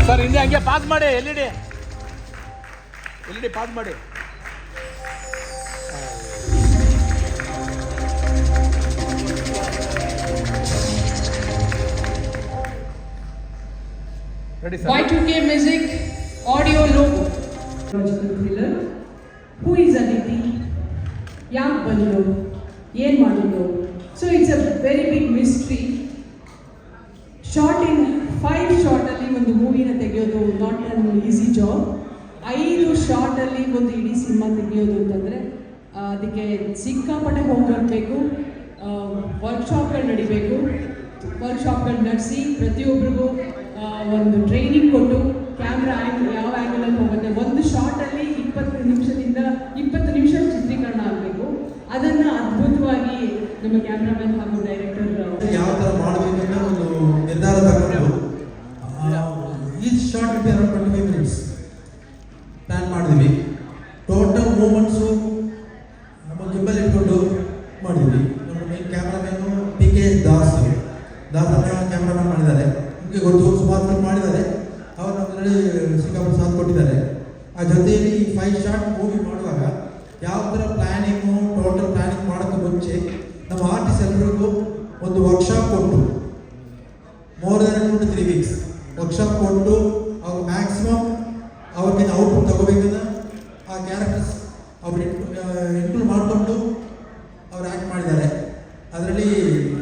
Sir ಹಿಂದೆ ಹಂಗೆ pass ಮಾಡಿ ಎಲ್ ಇ ಡಿ ಪಾಸ್ ಮಾಡಿ. Ready sir. Y2K music audio logo. Thriller. Who is Aditi? ಯಾಕೆ ಬಂದರು, ಏನು ಮಾಡಿದ್ರು? So it's a very big mystery. Shot in 5 ಶಾರ್ಟಲ್ಲಿ ಒಂದು ಮೂವಿನ ತೆಗೆಯೋದು ನಾಟ್ ಅನ್ ಈಸಿ ಜಾಬ್. 5 ಶಾರ್ಟಲ್ಲಿ ಒಂದು ಇಡೀ ಸಿನಿಮಾ ತೆಗೆಯೋದು ಅಂತಂದರೆ ಅದಕ್ಕೆ ಸಿಕ್ಕಾಪಟ್ಟೆ ಹೋಮ್ವರ್ಕ್ ಬೇಕು, ವರ್ಕ್ಶಾಪ್ಗಳು ನಡಿಬೇಕು. ವರ್ಕ್ಶಾಪ್ಗಳು ನಡೆಸಿ ಪ್ರತಿಯೊಬ್ಬರಿಗೂ ಒಂದು ಟ್ರೈನಿಂಗ್ ಕೊಟ್ಟು ಕ್ಯಾಮ್ರಾ ಯಾವ ಆ್ಯಂಗಲಲ್ಲಿ ಹೋಗುತ್ತೆ, ಒಂದು ಶಾರ್ಟಲ್ಲಿ 20 ನಿಮಿಷದಿಂದ 20 ನಿಮಿಷ ಚಿತ್ರೀಕರಣ ಆಗಬೇಕು. ಅದನ್ನು ಅದ್ಭುತವಾಗಿ ನಮ್ಮ ಕ್ಯಾಮ್ರಾಮನ್ ಹಾಗೂ ಡೈರೆಕ್ಟರ್ ಯಾವ ಥರ ಮಾಡಬೇಕಂತ ಒಂದು ನಿರ್ಧಾರ ತಗೊಂಡು ಈಚ್ ಶಾರ್ಟ್ ಇಟ್ಟು ಅರೌಂಡ್ 25 ಮಿನಿಟ್ಸ್ ಪ್ಲ್ಯಾನ್ ಮಾಡಿದ್ವಿ. ಟೋಟಲ್ ಮೂಮೆಂಟ್ಸು ನಮ್ಮ ಗಿಂಬಲ್ ಇಟ್ಕೊಂಡು ಮಾಡಿದ್ವಿ. ನಮ್ಮ main cameraman PK Das cameraman ಮಾಡಿದ್ದಾರೆ. ನಿಮಗೆ ಗೊತ್ತು, ಸುಮಾರು ಫಿಲ್ಮ್ ಮಾಡಿದ್ದಾರೆ. ಅವರು ನಮ್ಮಲ್ಲಿ ಸಿಕ್ಕಾಪಟ್ಟೆ ಸಾಥ್ ಕೊಟ್ಟಿದ್ದಾರೆ. ಆ ಜೊತೆಯಲ್ಲಿ 5 ಶಾರ್ಟ್ ಮೂವಿ ಮಾಡುವಾಗ ಯಾವ ಥರ ಪ್ಲ್ಯಾನಿಂಗು, ಟೋಟಲ್ ಪ್ಲ್ಯಾನಿಂಗ್ ಮಾಡೋಕ್ಕೆ ಮುಂಚೆ ನಮ್ಮ ಆರ್ಟಿಸ್ಟ್ ಎಲ್ಲರಿಗೂ ಒಂದು ವರ್ಕ್ಶಾಪ್ ಕೊಟ್ಟು more than 2 to 3 weeks workshop ಕೊಟ್ಟು ಅವ್ರು ಮ್ಯಾಕ್ಸಿಮಮ್ ಅವ್ರಿಗೆ ಔಟ್ಪುಟ್ ತಗೋಬೇಕಂದ್ರೆ ಆ ಕ್ಯಾರೆಕ್ಟರ್ಸ್ ಅವ್ರು ಇನ್ಕ್ಲೂಡ್ ಮಾಡಿಕೊಂಡು ಅವ್ರು ಆ್ಯಕ್ಟ್ ಮಾಡಿದ್ದಾರೆ. ಅದರಲ್ಲಿ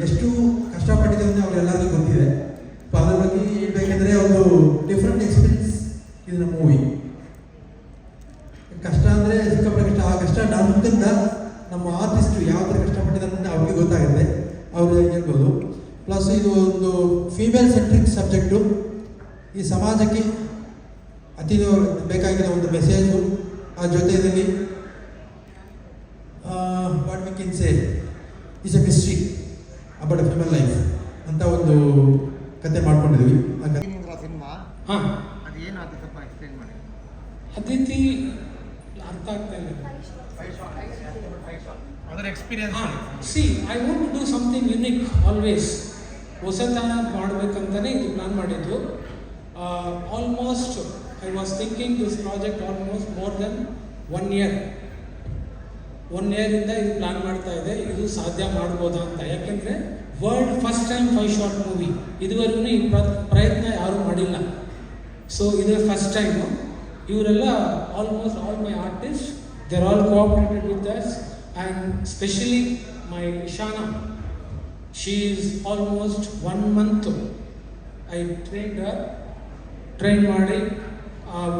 ಎಷ್ಟು ಕಷ್ಟಪಟ್ಟಿದೆ ಅಂದರೆ ಅವ್ರೆಲ್ಲರಿಗೂ ಗೊತ್ತಿದೆ. ಸೊ ಅದ್ರ ಬಗ್ಗೆ ಹೇಳ್ಬೇಕೆಂದರೆ ಒಂದು ಡಿಫ್ರೆಂಟ್ ಎಕ್ಸ್ಪೀರಿಯನ್ಸ್ ಇದು ನಮ್ಮ ಮೂವಿ. ಕಷ್ಟ ಅಂದರೆ ಸಿಕ್ಕಾಪಟ್ಟೆ ಕಷ್ಟ. ಆ ಕಷ್ಟ ನಮ್ಗಿಂತ ನಮ್ಮ ಆರ್ಟಿಸ್ಟು ಯಾವ ಥರ ಕಷ್ಟಪಟ್ಟಿದ್ದಾರೆ ಅಂತ ಅವ್ರಿಗೆ ಗೊತ್ತಾಗುತ್ತೆ, ಅವರು ಹೇಳ್ಬೋದು. ಪ್ಲಸ್ ಇದು ಒಂದು ಫೀಮೇಲ್ ಸೆಂಟ್ರಿಕ್ ಸಬ್ಜೆಕ್ಟು. ಈ ಸಮಾಜಕ್ಕೆ ಅತಿ ಬೇಕಾಗಿರೋ ಒಂದು ಮೆಸೇಜು. ಆ ಜೊತೆಯಲ್ಲಿ what we can say is A mystery about female life ಅಂತ ಒಂದು ಕತೆ ಮಾಡ್ಕೊಂಡಿದ್ವಿ. ಆ ಕತೆ ಸಿನಿಮಾ ಹಾಂ, ಅದೇನಾಗುತ್ತೆ ಸ್ವಲ್ಪ ಎಕ್ಸ್ಪ್ಲೇನ್ ಮಾಡಿ. ಅದಿತಿ ಅರ್ಥ ಆಗ್ತಾ ಇಲ್ಲ. ಅದರ experience see I want to do something unique always. ಹೊಸತನ ಮಾಡಬೇಕಂತಲೇ ಇದು ಪ್ಲಾನ್ ಮಾಡಿದ್ದು. Almost I was thinking this project almost more than 1 year. 1 year-ಇಂದ ಇದು ಪ್ಲಾನ್ ಮಾಡ್ತಾ ಇದೆ, ಇದು ಸಾಧ್ಯ ಮಾಡ್ಬೋದಾ ಅಂತ. ಯಾಕೆಂದರೆ world first time 5 short movie. ಇದುವರೆಗೂ ಈ ಪ್ರಯತ್ನ ಯಾರೂ ಮಾಡಿಲ್ಲ. ಸೊ ಇದು ಫಸ್ಟ್ ಟೈಮು. ಇವರೆಲ್ಲ almost all my artist, they are all cooperated with us. And specially my ಇಶಾನಾ, she is almost 1 month I train ಮಾಡಿ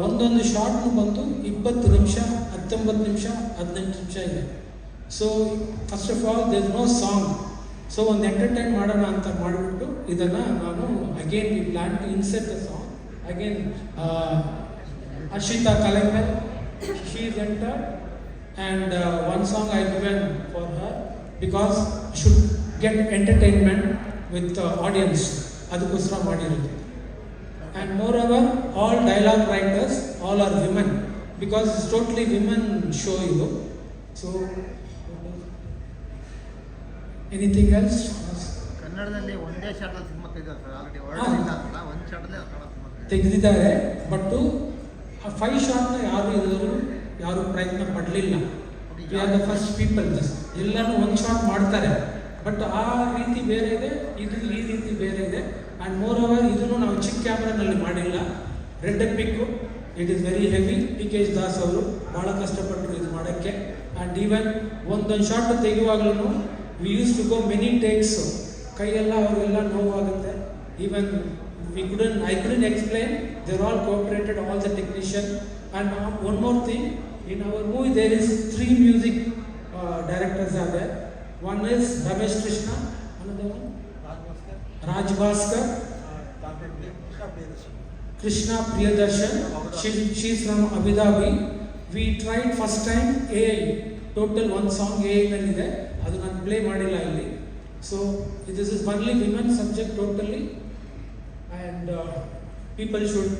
ಒಂದೊಂದು ಶಾರ್ಟ್ನು ಬಂದು 20 ನಿಮಿಷ, 19 ನಿಮಿಷ, 18 ನಿಮಿಷ ಇದೆ. So first of all there is no song. So ಒಂದು ಎಂಟರ್ಟೈನ್ ಮಾಡೋಣ ಅಂತ ಮಾಡಿಬಿಟ್ಟು ಇದನ್ನು ನಾನು again we plan to insert the song again. Ashita Kalaimal, she is entered, and one song I given for her because should get entertainment with the audience. ಅದಕ್ಕೋಸ್ಕರ ಮಾಡಿರೋದು. And moreover, all dialogue writers, all are women because it's totally women show ಇದು. So anything else? ಕನ್ನಡದಲ್ಲಿ ಒಂದೇ ಶಾರ್ಟಲ್ಲಿ cinema ತೆಗೆದಿದ್ದಾರೆ sir. Already word ಇಲ್ಲ ಅಲ್ಲ, ಒಂದು ಶಾರ್ಟಲ್ಲೇ ಕನ್ನಡ ಸಿನಿಮಾ ತೆಗೆದಿದ್ದಾರೆ. ಬಟ್ಟು ಆ 5 ಶಾರ್ಟ್ನ ಯಾರು ಪ್ರಯತ್ನ ಪಡಲಿಲ್ಲ. We are the first people. ಎಲ್ಲನೂ ಒಂದು ಶಾರ್ಟ್ ಮಾಡ್ತಾರೆ, ಬಟ್ ಆ ರೀತಿ ಬೇರೆ ಇದೆ, ಇದು ಈ ರೀತಿ ಬೇರೆ ಇದೆ. ಆ್ಯಂಡ್ ಮೋರ್ ಓವರ್ ಇದನ್ನು ನಾವು ಚಿಕ್ಕ ಕ್ಯಾಮ್ರಾನಲ್ಲಿ ಮಾಡಿಲ್ಲ, red epic. It is very heavy. PK Das ಅವರು ಭಾಳ ಕಷ್ಟಪಟ್ಟರು ಇದು ಮಾಡೋಕ್ಕೆ. ಆ್ಯಂಡ್ ಈವನ್ ಒಂದೊಂದು ಶಾರ್ಟ್ ತೆಗೆಯುವಾಗಲೂ we use to go many takes. ಕೈಯೆಲ್ಲ ಅವರೆಲ್ಲ ನೋವಾಗುತ್ತೆ. Even I couldn't explain. They're all cooperated, all the technician. And one more thing, in our movie there is 3 music directors are there. One is Ramesh Krishna, another one Raj Bhaskar, Krishna Priyadarshan. She's from Abu Dhabi. We tried first time AI, total one song AI nalide, adu nan play madilla illi. So this is only women subject totally. And people should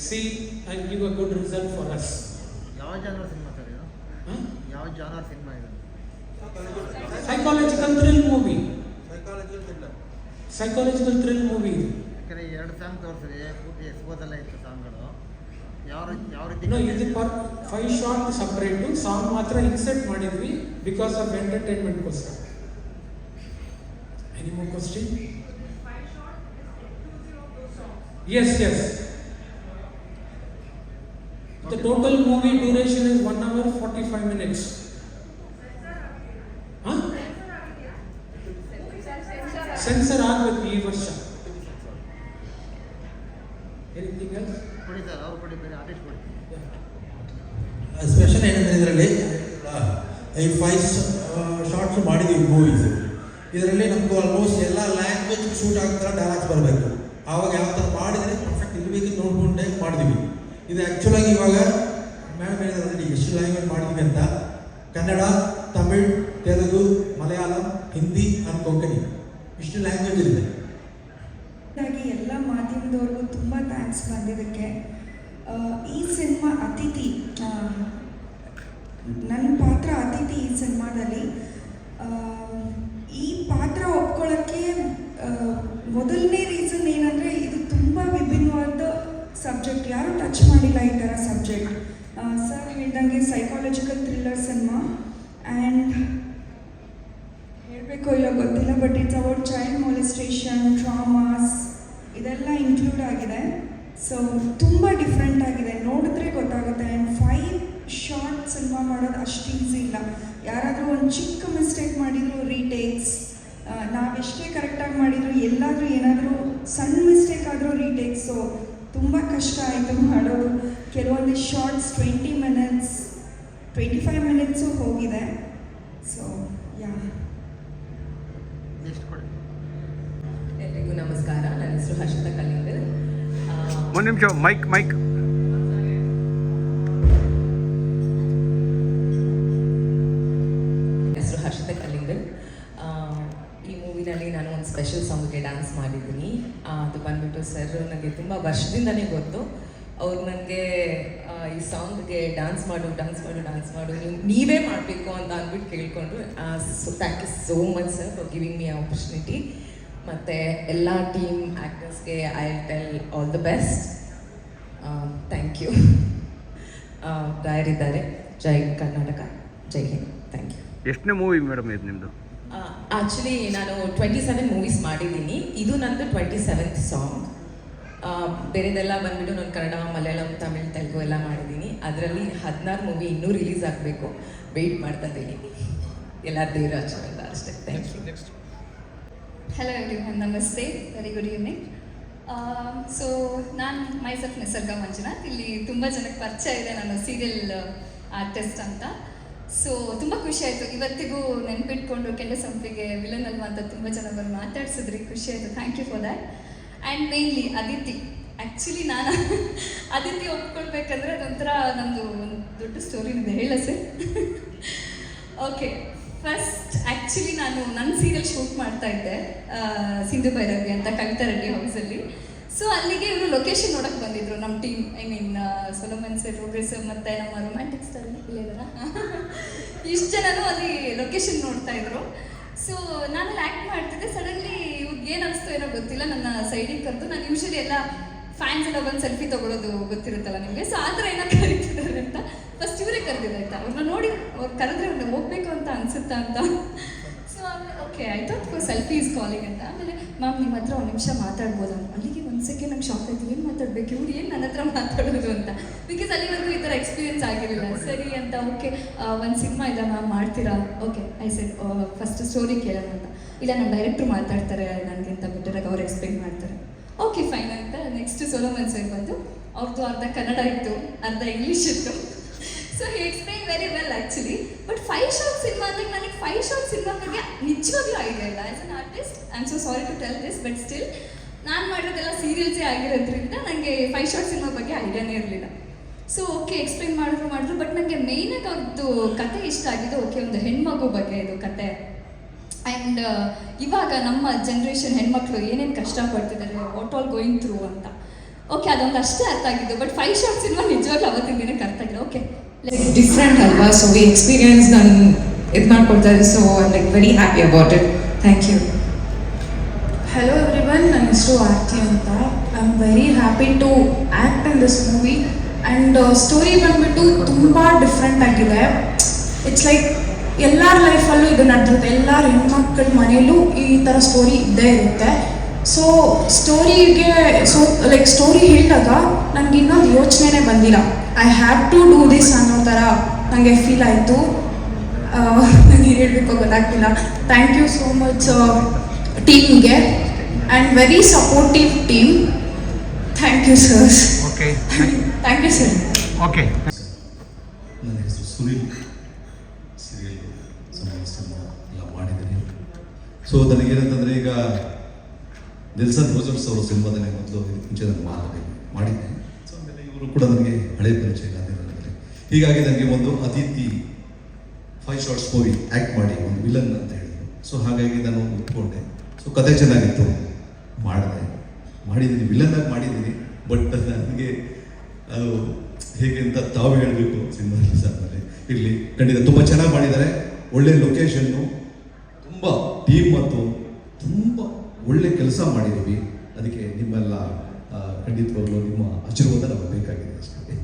see and give a good result for us. ಯಾವ genre cinema sir ಇದು? ಯಾವ genre cinema ಇದು? Psychological thrill movie. Psychological thrill movie. ಯಾಕಂದರೆ 2 song ತೋರಿಸಿದೆ, ಪೂರ್ತಿ ಎಸ್ಬೋದಲ್ಲೇ ಇತ್ತು ಸಾಂಗ್ಗಳು. ಯಾವ ರೀತಿ No, ಇದು ಪರ್ 5 ಶಾರ್ಟ್ ಸಪ್ರೇಟು, ಸಾಂಗ್ ಮಾತ್ರ ಇನ್ಸರ್ಟ್ ಮಾಡಿದ್ವಿ ಬಿಕಾಸ್ ಆಫ್ ಎಂಟರ್ಟೈನ್ಮೆಂಟ್ಗೋಸ್ಕರ. Any more question? Yes. The total movie duration is 1 hour 45 minutes. Huh? Censor ಆಗಬೇಕು ಈ ವರ್ಷ. Anything else? ಕೊಡಿ ಸರ್, ಅವ್ರು ಕೊಡಿ, ಬೇರೆ ಆರ್ಟಿಸ್ಟ್ ಕೊಡಿ. ಸ್ಪೆಷಲ್ ಏನಂದರೆ ಇದರಲ್ಲಿ ಈ 5 ಶಾರ್ಟ್ಸ್ ಮಾಡಿದ್ದೀವಿ ಮೂವೀಸ್. ಇದರಲ್ಲಿ ನಮಗೂ ಆಲ್ಮೋಸ್ಟ್ ಎಲ್ಲ ಲ್ಯಾಂಗ್ವೇಜ್ ಶೂಟ್ ಆಗ್ತಾರೆ, ಡೈಲಾಗ್ಸ್ ಬರಬೇಕು. ಆವಾಗ ಯಾವ ಥರ ಮಾಡಿದರೆ ಪರ್ಫೆಕ್ಟ್ ಇರಬೇಕು ನೋಡ್ಕೊಂಡೆ ಮಾಡಿದ್ದೀವಿ. ಇದು ಆ್ಯಕ್ಚುಲಾಗಿ ಇವಾಗ ಮ್ಯಾಮ್ ಹೇಳಿದ್ರೆ ಎಷ್ಟು ಲ್ಯಾಂಗ್ವೇಜ್ ಮಾಡಿದ್ವಿ ಅಂತ, ಕನ್ನಡ, ತಮಿಳ್, ತೆಲುಗು, ಮಲಯಾಳಂ, ಹಿಂದಿ ಆ್ಯಂಡ್ ಕೊಂಕಣಿ, ಇಷ್ಟು ಲ್ಯಾಂಗ್ವೇಜ್ ಇದೆ. ಹಾಗಾಗಿ ಎಲ್ಲ ಮಾಧ್ಯಮದವ್ರಿಗೂ ತುಂಬ ಥ್ಯಾಂಕ್ಸ್ ಬಂದಿದ್ದಕ್ಕೆ. ಈ ಸಿನಿಮಾ ಅತಿಥಿ, ನನ್ನ ಪಾತ್ರ ಅತಿಥಿ ಈ ಸಿನಿಮಾದಲ್ಲಿ. ಈ ಪಾತ್ರ ಒಪ್ಕೊಳ್ಳೋಕ್ಕೆ ಮೊದಲನೇ ರೀಸನ್ ಏನಂದರೆ, ಇದು ತುಂಬ ವಿಭಿನ್ನವಾದ ಸಬ್ಜೆಕ್ಟ್, ಯಾರೂ ಟಚ್ ಮಾಡಿಲ್ಲ ಈ ಥರ ಸಬ್ಜೆಕ್ಟ್. ಸರ್ ಹೇಳ್ದಂಗೆ ಸೈಕಾಲಜಿಕಲ್ ಥ್ರಿಲ್ಲರ್ ಸಿನಿಮಾ, ಆ್ಯಂಡ್ ಹೇಳಬೇಕು ಇಲ್ಲ ಗೊತ್ತಿಲ್ಲ, but it's about child molestation, traumas ಇದೆಲ್ಲ ಇನ್ಕ್ಲೂಡ್ ಆಗಿದೆ. ಸೊ ತುಂಬ ಡಿಫ್ರೆಂಟ್ ಆಗಿದೆ, ನೋಡಿದ್ರೆ ಗೊತ್ತಾಗುತ್ತೆ. ಆ್ಯಂಡ್ 5 ಶಾರ್ಟ್ ಸಿನಿಮಾ ಮಾಡೋದು ಅಷ್ಟು ಈಸಿ ಇಲ್ಲ. ಯಾರಾದರೂ ಒಂದು ಚಿಕ್ಕ ಮಿಸ್ಟೇಕ್ ಮಾಡಿದ್ರು ರೀಟೇಕ್ಸ್, ನಾವೆಷ್ಟೇ ಕರೆಕ್ಟಾಗಿ ಮಾಡಿದ್ರು ಎಲ್ಲಾದರೂ ಏನಾದರೂ ಸಣ್ಣ ಮಿಸ್ಟೇಕ್ ಆದರೂ ರೀಟೇಕ್ಸ್. ಸೊ ತುಂಬ ಕಷ್ಟ ಆಯಿತು ಮಾಡೋದು. ಕೆಲವೊಂದು ಶಾರ್ಟ್ಸ್ 20 ಮಿನಿಟ್ಸ್ 25 ಮಿನಿಟ್ಸು ಹೋಗಿದೆ. ಸೊ ಯಾ, ನೆಕ್ಸ್ಟ್ ಕೊಡಿ. ಎಲ್ಲರಿಗೂ ನಮಸ್ಕಾರ. ನನ್ನ ಹೆಸರು ಹರ್ಷಿತಾ ಕಲ್ಲಿಂಗಲ್. ಒಂದು ನಿಮಿಷ, ಮೈಕ್. ಹೆಸರು ಹರ್ಷಿತಾ ಕಲ್ಲಿಂಗಲ್. ಈ ಮೂವಿನಲ್ಲಿ ನಾನು ಒಂದು ಸ್ಪೆಷಲ್ ಸಾಂಗ್ಗೆ ಡ್ಯಾನ್ಸ್ ಮಾಡಿದ್ದೀನಿ. ಅದು ಬಂದ್ಬಿಟ್ಟು ಸರ್ ನನಗೆ ತುಂಬ ವರ್ಷದಿಂದನೇ ಗೊತ್ತು. ಅವ್ರು ನನಗೆ ಈ ಸಾಂಗ್ಗೆ ಡ್ಯಾನ್ಸ್ ಮಾಡು ನೀವೇ ಮಾಡಬೇಕು ಅಂತ ಅಂದ್ಬಿಟ್ಟು ಕೇಳ್ಕೊಂಡ್ರು. So thank you so much sir for giving me opportunity. ಮತ್ತು ಎಲ್ಲ ಟೀಮ್ ಆ್ಯಕ್ಟರ್ಸ್ಗೆ I tell all the best. Thank you. ರಾಯರಿದ್ದಾರೆ. ಜೈ ಕರ್ನಾಟಕ, ಜೈ ಹಿಂದ್. Thank you. ಎಷ್ಟನೇ ಮೂವಿ ಮೇಡಮ್ ಇದು ನಿಮ್ಮದು? ಆ್ಯಕ್ಚುಲಿ ನಾನು 27 ಮೂವೀಸ್ ಮಾಡಿದ್ದೀನಿ. ಇದು ನಂದು 27th ಸಾಂಗ್. ಬೇರೆದೆಲ್ಲ ಬಂದ್ಬಿಟ್ಟು ನಾನು ಕನ್ನಡ, ಮಲಯಾಳಂ, ತಮಿಳ್, ತೆಲುಗು ಎಲ್ಲ ಮಾಡಿದ್ದೀನಿ. ಅದರಲ್ಲಿ 16 ಮೂವಿ ಇನ್ನೂ ರಿಲೀಸ್ ಆಗಬೇಕು, ವೆಯ್ಟ್ ಮಾಡ್ತಾ ಇದ್ದೀನಿ. ಎಲ್ಲ ದೇವರ ಆಶೀರ್ವಾದ ಅಷ್ಟೇ. Thank you. ಹಲೋ ಎವ್ರಿವನ್, ನಮಸ್ತೆ, ವೆರಿ ಗುಡ್ ಈವ್ನಿಂಗ್. ಸೊ ನಾನು ಮೈಸೆಲ್ಫ್ ನಿಸರ್ಗ ಮಂಜುನಾಥ್. ಇಲ್ಲಿ ತುಂಬ ಜನಕ್ಕೆ ಪರಿಚಯ ಇದೆ, ನಾನು ಸೀರಿಯಲ್ ಆರ್ಟಿಸ್ಟ್ ಅಂತ. ಸೊ ತುಂಬ ಖುಷಿ ಆಯಿತು, ಇವತ್ತಿಗೂ ನೆನ್ಪಿಟ್ಕೊಂಡು ಕೆಂಡ ಸಂಪಿಗೆ ವಿಲನ್ ಅಲ್ವಾ ಅಂತ ತುಂಬ ಜನ ಬಂದು ಮಾತಾಡ್ಸಿದ್ರಿ, ಖುಷಿ ಆಯಿತು. Thank you for that. And mainly Aditi. Actually ನಾನು ಅದಿತಿ ಒಪ್ಕೊಳ್ಬೇಕಂದ್ರೆ ಅದೊಂಥರ ನಮ್ಮದು ಒಂದು ದೊಡ್ಡ ಸ್ಟೋರಿ ಇದೆ, ಹೇಳ ಸರ್? ಓಕೆ, ಫಸ್ಟ್ ಆ್ಯಕ್ಚುಲಿ ನಾನು ನನ್ನ ಸೀರಿಯಲ್ ಶೂಟ್ ಮಾಡ್ತಾ ಇದ್ದೆ, ಸಿಂಧು ಭೈರವಿ ಅಂತ ಕವಿತಾ ರೆಡ್ಡಿ ಹೌಸಲ್ಲಿ. ಸೊ ಅಲ್ಲಿಗೆ ಇವರು ಲೊಕೇಶನ್ ನೋಡೋಕ್ಕೆ ಬಂದಿದ್ರು ನಮ್ಮ team. I mean Solomon sir, ರೋಗ್ರೇಸ್ ಮತ್ತು ನಮ್ಮ ರೊಮ್ಯಾಂಟಿಕ್ ಸ್ಟಾರ್ ಇಲ್ಲೇದಲ್ಲ, ಇಷ್ಟು ಜನನು ಅಲ್ಲಿ ಲೊಕೇಶನ್ ನೋಡ್ತಾ ಇದ್ರು. ಸೊ ನಾನಲ್ಲಿ ಆ್ಯಕ್ಟ್ ಮಾಡ್ತಿದ್ದೆ. ಸಡನ್ಲಿ ಇವ್ರಿಗೆ ಏನು ಅನಿಸ್ತೋ ಏನೋ ಗೊತ್ತಿಲ್ಲ, ನನ್ನ ಸೈಡಿಗೆ ಕರೆದು, ನಾನು ಯೂಶಲಿ ಎಲ್ಲ ಫ್ಯಾನ್ಸ್ ಎಲ್ಲ ಬಂದು ಸೆಲ್ಫಿ ತೊಗೊಳೋದು ಗೊತ್ತಿರುತ್ತಲ್ಲ ನಿಮಗೆ. ಸೊ ಆ ಥರ ಏನೋ ಕರೀತಿದ್ದಾರೆ ಅಂತ ಫಸ್ಟ್ ಇವರೇ ಕರೆದಿದ್ದೆ ಆಯ್ತಾ. ಅವ್ರನ್ನ ನೋಡಿ ಅವ್ರು ಕರೆದ್ರೆ ಅವ್ರನ್ನ ಹೋಗ್ಬೇಕು ಅಂತ ಅನಿಸುತ್ತಾ ಅಂತ. ಸೊ ಆಮೇಲೆ ಓಕೆ ಆಯಿತು, ಸೆಲ್ಫಿ ಈಸ್ ಕಾಲಿಂಗ್ ಅಂತ. ಆಮೇಲೆ ಮ್ಯಾಮ್ ನಿಮ್ಮ ಹತ್ರ ಒಂದು ನಿಮಿಷ ಮಾತಾಡ್ಬೋದಾ? ಅಲ್ಲಿಗೆ ಒಂದು ಸೆಕೆಂಡ್ ನಂಗೆ ಶಾಕ್ ಆಯ್ತು, ಏನು ಮಾತಾಡಬೇಕು ಇವ್ರು, ಏನು ನನ್ನ ಹತ್ರ ಮಾತಾಡೋದು ಅಂತ. ಬಿಕಾಸ್ ಅಲ್ಲಿವರೆಗೂ ಈ ಥರ ಎಕ್ಸ್ಪೀರಿಯನ್ಸ್ ಆಗಿರಲಿಲ್ಲ. ಸರಿ ಅಂತ ಓಕೆ, ಒಂದು ಸಿನಿಮಾ ಇದೆ ಮ್ಯಾಮ್, ಮಾಡ್ತೀರಾ? Okay I said first story ಕೇಳೋಣ ಅಂತ. ಇಲ್ಲ ನಮ್ಮ ಡೈರೆಕ್ಟ್ರು ಮಾತಾಡ್ತಾರೆ ನನಗಿಂತ ಬೆಟರಾಗಿ, ಅವ್ರು ಎಕ್ಸ್ಪ್ಲೇನ್ ಮಾಡ್ತಾರೆ. ಓಕೆ ಫೈನ್ ಅಂತ ನೆಕ್ಸ್ಟ್ ಸೊಲೊಮನ್ ಸರ್ ಬಂದು, ಅವ್ರದ್ದು ಅರ್ಧ ಕನ್ನಡ ಇತ್ತು, ಅರ್ಧ ಇಂಗ್ಲೀಷ್ ಇತ್ತು. So he explain very well actually. But 5 short cinema ಅಂದರೆ ನನಗೆ 5 ಶಾರ್ಟ್ ಸಿನಿಮಾ ಬಗ್ಗೆ ನಿಜವಾಗ್ಲೂ ಐಡಿಯಾ ಇಲ್ಲ. As an artist I am so sorry to tell this, but still ನಾನು ಮಾಡಿರೋದೆಲ್ಲ ಸೀರಿಯಲ್ಸೇ ಆಗಿರೋದ್ರಿಂದ ನನಗೆ 5 ಶಾರ್ಟ್ ಸಿನಿಮಾ ಬಗ್ಗೆ ಐಡಿಯಾನೇ ಇರಲಿಲ್ಲ. ಸೊ ಓಕೆ ಎಕ್ಸ್ಪ್ಲೈನ್ ಮಾಡಿದ್ರು. ಬಟ್ ನನಗೆ ಮೇಯ್ನಾಗಿ ಅವ್ರದ್ದು ಕತೆ ಇಷ್ಟ ಆಗಿದೆ. ಓಕೆ, ಒಂದು ಹೆಣ್ಮಗು ಬಗ್ಗೆ ಇದು ಕತೆ. ಆ್ಯಂಡ್ ಇವಾಗ ನಮ್ಮ ಜನ್ರೇಷನ್ ಹೆಣ್ಮಕ್ಳು ಏನೇನು ಕಷ್ಟಪಡ್ತಿದ್ದಾರೆ, ವಾಟ್ ಆಲ್ ಗೋಯಿಂಗ್ ಥ್ರೂ ಅಂತ. ಓಕೆ, ಅದೊಂದು ಅಷ್ಟೇ ಅರ್ಥ ಆಗಿದ್ದು. ಬಟ್ 5 ಶಾರ್ಟ್ ಸಿನಿಮಾ ನಿಜವಾಗ್ಲೂ ಅವತ್ತಿನ ದಿನಕ್ಕೆ ಅರ್ಥ ಆಗಿಲ್ಲ. ಓಕೆ, ಡಿಫ್ರೆಂಟ್ ಅಲ್ವಾ, ಸೊ ವಿ ಎಕ್ಸ್ಪೀರಿಯನ್ಸ್ ನಾನು ಇದು ಮಾಡ್ಕೊಳ್ತಾರೆ. So I like very happy about it. Thank you. Hello everyone, ನನ್ನ ಹೆಸರು ಆರ್ತಿ ಅಂತ. Very happy to act in this movie and story ಬಂದ್ಬಿಟ್ಟು ತುಂಬ ಡಿಫ್ರೆಂಟ್ ಆಗಿದೆ. ಇಟ್ಸ್ ಲೈಕ್ ಎಲ್ಲರ ಲೈಫಲ್ಲೂ ಇದು ನಡೆದಿರುತ್ತೆ, ಎಲ್ಲರ ಹೆಣ್ಮಕ್ಳ ಮನೆಯಲ್ಲೂ ಈ ಥರ ಸ್ಟೋರಿ ಇದ್ದೇ ಇರುತ್ತೆ. ಸೊ ಸ್ಟೋರಿ ಹೇಳಿದಾಗ ನನಗೆ ಇನ್ನೊಂದು ಯೋಚನೆನೇ ಬಂದಿಲ್ಲ. I have to do this ಅನ್ನೋ ಥರ ನನಗೆ ಫೀಲ್ ಆಯಿತು. ನನಗೆ ಹೇಳಬೇಕು ಗೊತ್ತಾಗ್ತಿಲ್ಲ. ಥ್ಯಾಂಕ್ ಯು ಸೋ ಮಚ್ ಟೀಮ್ಗೆ and very supportive team. Thank you sir. Okay thank you sir. Okay. ನನ್ನ ಹೆಸರು ಸುನಿಲ್. ಸೀರಿಯಲ್ ಎಲ್ಲ ಮಾಡಿದ್ದೀನಿ. ಸೊ ನನಗೇನಂತಂದರೆ ಈಗ ನೆಲ್ಸನ್ ರೋಜರ್ಸ್ ಅವರು ಸಿನಿಮಾದಲ್ಲಿ ಮೊದಲು ಮುಂಚೆ ನಾನು ಮಾಡಿದ್ದೆ. ಸೊ ಆಮೇಲೆ ಇವರು ಕೂಡ ನನಗೆ ಹಳೆ ಪರಿಚಯ ಗಾಂಧಿನಗರದಲ್ಲಿ. ಹೀಗಾಗಿ ನನಗೆ ಒಂದು ಅತಿಥಿ 5 ಶಾರ್ಟ್ಸ್ ಮೂವಿ ಆ್ಯಕ್ಟ್ ಮಾಡಿ ಒಂದು ವಿಲನ್ ಅಂತ ಹೇಳಿದರು. ಸೊ ಹಾಗಾಗಿ ನಾನು ಒಪ್ಕೊಂಡೆ. ಸೊ ಕತೆ ಚೆನ್ನಾಗಿತ್ತು, ಮಾಡಿದ್ದೀನಿ, ವಿಲನ್ನಾಗಿ ಮಾಡಿದ್ದೀನಿ. ಬಟ್ ನನಗೆ ಅದು ಹೇಗೆ ಅಂತ ತಾವು ಹೇಳಬೇಕು ಸಿನಿಮಾ ರಿಲೀಸ್ ಆದಮೇಲೆ. ಇರಲಿ, ಖಂಡಿತ ತುಂಬ ಚೆನ್ನಾಗಿ ಮಾಡಿದ್ದಾರೆ. ಒಳ್ಳೆ ಲೊಕೇಶನ್ನು, ತುಂಬ ಟೀಮ್ ಮತ್ತು ತುಂಬ ಒಳ್ಳೆ ಕೆಲಸ ಮಾಡಿದ್ದೀವಿ. ಅದಕ್ಕೆ ನಿಮ್ಮೆಲ್ಲ ಖಂಡಿತವಾಗ್ಲೂ ನಿಮ್ಮ ಆಶೀರ್ವಾದ ನಮಗೆ ಬೇಕಾಗಿದೆ ಅಷ್ಟೇ.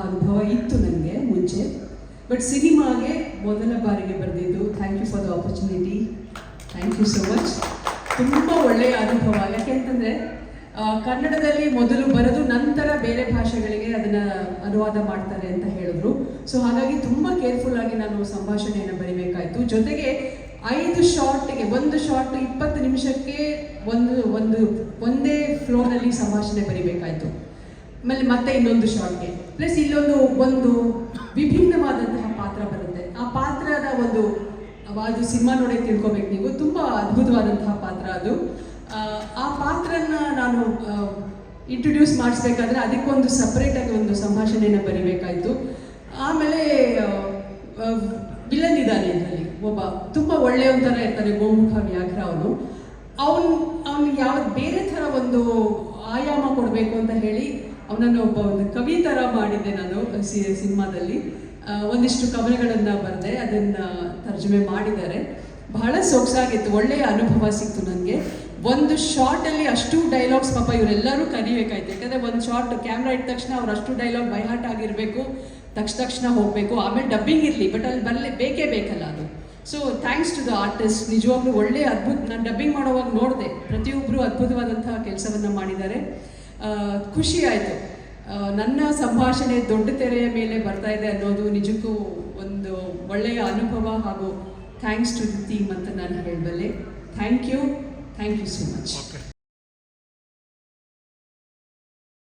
ಅನುಭವ ಇತ್ತು ನನಗೆ ಮುಂಚೆ, ಬಟ್ ಸಿನಿಮಾಗೆ ಮೊದಲ ಬಾರಿಗೆ ಬರೆದಿದ್ದು. Thank you for the opportunity. Thank you so much. ತುಂಬ ಒಳ್ಳೆಯ ಅನುಭವ. ಯಾಕೆಂತಂದರೆ ಕನ್ನಡದಲ್ಲಿ ಮೊದಲು ಬರೆದು ನಂತರ ಬೇರೆ ಭಾಷೆಗಳಿಗೆ ಅದನ್ನು ಅನುವಾದ ಮಾಡ್ತಾರೆ ಅಂತ ಹೇಳಿದ್ರು. ಸೊ ಹಾಗಾಗಿ ತುಂಬ ಕೇರ್ಫುಲ್ಲಾಗಿ ನಾನು ಸಂಭಾಷಣೆಯನ್ನು ಬರಿಬೇಕಾಯಿತು. ಜೊತೆಗೆ 5 ಶಾರ್ಟ್ಗೆ, ಒಂದು ಶಾರ್ಟ್ 20 ನಿಮಿಷಕ್ಕೆ ಒಂದೇ ಫ್ಲೋನಲ್ಲಿ ಸಂಭಾಷಣೆ ಬರಿಬೇಕಾಯಿತು. ಆಮೇಲೆ ಮತ್ತೆ ಇನ್ನೊಂದು ಶಾರ್ಟ್ಗೆ ಪ್ಲಸ್ ಒಂದು ವಿಭಿನ್ನವಾದಂತಹ ಪಾತ್ರ ಬರುತ್ತೆ. ಆ ಪಾತ್ರದ ಅದು ಸಿನಿಮಾ ನೋಡಿ ತಿಳ್ಕೊಬೇಕು ನೀವು. ತುಂಬ ಅದ್ಭುತವಾದಂತಹ ಪಾತ್ರ ಅದು. ಆ ಪಾತ್ರನ ನಾನು ಇಂಟ್ರೊಡ್ಯೂಸ್ ಮಾಡಿಸ್ಬೇಕಾದ್ರೆ ಅದಕ್ಕೊಂದು ಸಪ್ರೇಟಾಗಿ ಒಂದು ಸಂಭಾಷಣೆಯನ್ನು ಬರಿಬೇಕಾಯಿತು. ಆಮೇಲೆ ವಿಲನ್ ಇದ್ದಾನೆ ಇದರಲ್ಲಿ, ಒಬ್ಬ ತುಂಬ ಒಳ್ಳೆಯವಂಥರ ಇರ್ತಾನೆ, ಗೋಮುಖ ವ್ಯಾಘ್ರ. ಅವನಿಗೆ ಯಾವ್ದು ಬೇರೆ ಥರ ಒಂದು ಆಯಾಮ ಕೊಡಬೇಕು ಅಂತ ಹೇಳಿ ಅವನನ್ನು ಒಂದು ಕವಿ ಥರ ಮಾಡಿದ್ದೆ ನಾನು ಸಿನಿಮಾದಲ್ಲಿ. ಒಂದಿಷ್ಟು ಕವನಗಳನ್ನು ಬರೆದೆ, ಅದನ್ನು ತರ್ಜುಮೆ ಮಾಡಿದ್ದಾರೆ. ಬಹಳ ಸೊಗಸಾಗಿತ್ತು, ಒಳ್ಳೆಯ ಅನುಭವ ಸಿಕ್ತು ನನಗೆ. ಒಂದು ಶಾರ್ಟಲ್ಲಿ ಅಷ್ಟು ಡೈಲಾಗ್ಸ್ ಪಾಪ ಇವರೆಲ್ಲರೂ ಕಲಿಬೇಕಾಯ್ತು. ಯಾಕಂದರೆ ಒಂದು ಶಾರ್ಟ್ ಕ್ಯಾಮ್ರಾ ಇಟ್ಟ ತಕ್ಷಣ ಅವ್ರು ಅಷ್ಟು ಡೈಲಾಗ್ ಬೈಹಾಟ್ ಆಗಿರಬೇಕು, ತಕ್ಷಣ ಹೋಗಬೇಕು. ಆಮೇಲೆ ಡಬ್ಬಿಂಗ್ ಇರಲಿ, ಬಟ್ ಅಲ್ಲಿ ಬೇಕೇ ಬೇಕಲ್ಲ ಅದು. So thanks to the artist. ನಿಜವಾಗ್ಲೂ ಒಳ್ಳೆಯ ನಾನು ಡಬ್ಬಿಂಗ್ ಮಾಡೋವಾಗ ನೋಡಿದೆ, ಪ್ರತಿಯೊಬ್ಬರು ಅದ್ಭುತವಾದಂತಹ ಕೆಲಸವನ್ನು ಮಾಡಿದ್ದಾರೆ. ಖುಷಿ ಆಯಿತು. ನನ್ನ ಸಂಭಾಷಣೆ ದೊಡ್ಡ ತೆರೆಯ ಮೇಲೆ ಬರ್ತಾ ಇದೆ ಅನ್ನೋದು ನಿಜಕ್ಕೂ ಒಂದು ಒಳ್ಳೆಯ ಅನುಭವ. ಹಾಗೂ ಥ್ಯಾಂಕ್ಸ್ ಟು ದಿ ಟೀಮ್ ಅಂತ ನಾನು ಹೇಳಬಲ್ಲೆ. Thank you so much.